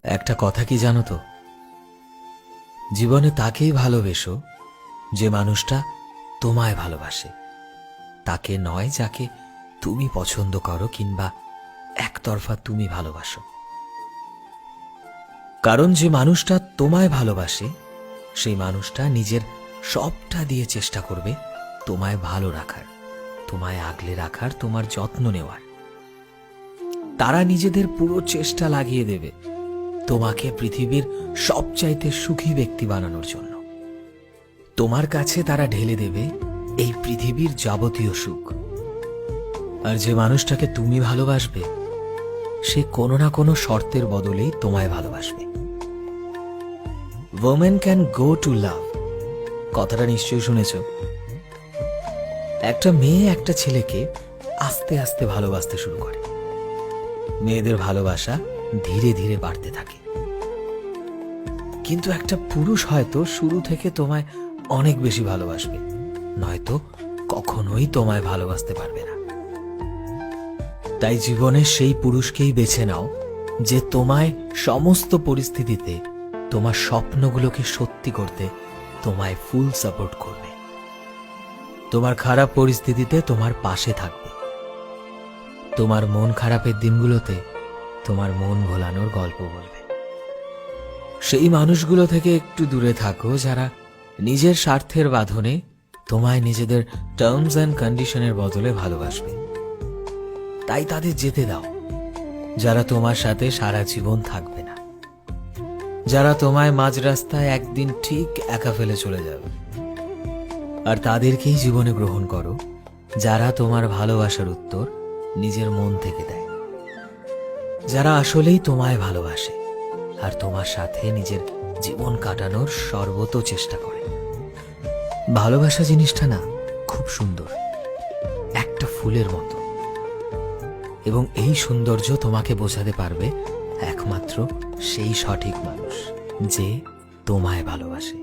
একটা কথা কি জানো তো, জীবনে তাকেই ভালোবেসো যে মানুষটা তোমায় ভালোবাসে, তাকে নয় যাকে তুমি পছন্দ করো কিংবা একতরফা তুমি ভালোবাসো। কারণ যে মানুষটা তোমায় ভালোবাসে সেই মানুষটা নিজের সবটা দিয়ে চেষ্টা করবে তোমায় ভালো রাখার, তোমায় আগলে রাখার, তোমার যত্ন নেওয়ার। তারা নিজেদের পুরো চেষ্টা লাগিয়ে দেবে তোমাকে পৃথিবীর সবচাইতে সুখী ব্যক্তি বানানোর জন্য। তোমার কাছে তারা ঢেলে দেবে এই পৃথিবীর যাবতীয় সুখ। আর যে মানুষটাকে তুমি ভালোবাসবে সে কোনো না কোনো শর্তের বদলেই তোমায় ভালোবাসবে। ওমেন ক্যান গো টু লাভ, কথাটা নিশ্চয়ই শুনেছ। একটা মেয়ে একটা ছেলেকে আস্তে আস্তে ভালোবাসতে শুরু করে। মেয়েদের ভালোবাসা ধীরে ধীরে বাড়তে থাকে। কিন্তু একটা পুরুষ হয়তো শুরু থেকে তোমায় অনেক বেশি ভালোবাসবে, নয়তো কখনোই তোমায় ভালোবাসতে পারবে না। তাই জীবনে সেই পুরুষকেই বেছে নাও যে তোমায় সমস্ত পরিস্থিতিতে তোমার স্বপ্নগুলোকে সত্যি করতে তোমায় ফুল সাপোর্ট করবে, তোমার খারাপ পরিস্থিতিতে তোমার পাশে থাকবে, তোমার মন খারাপের দিনগুলোতে তোমার মন ভোলানোর গল্প বলবে। সেই মানুষগুলো থেকে একটু দূরে থাকো যারা নিজের স্বার্থের বাঁধনে তোমায় নিজেদের টার্মস অ্যান্ড কন্ডিশনের বদলে ভালোবাসবে। তাই তাদের যেতে দাও যারা তোমার সাথে সারা জীবন থাকবে না, যারা তোমায় মাঝ রাস্তায় একদিন ঠিক একা ফেলে চলে যাবে। আর তাদেরকেই জীবনে গ্রহণ করো যারা তোমার ভালোবাসার উত্তর নিজের মন থেকে দেয়, যারা আসলেই তোমায় ভালোবাসে আর তোমার সাথে নিজের জীবন কাটানোর সর্বত চেষ্টা করে। ভালোবাসা জিনিসটা না খুব সুন্দর, একটা ফুলের মতো, এবং এই সৌন্দর্য তোমাকে বোঝাতে পারবে একমাত্র সেই সঠিক মানুষ যে তোমায় ভালোবাসে।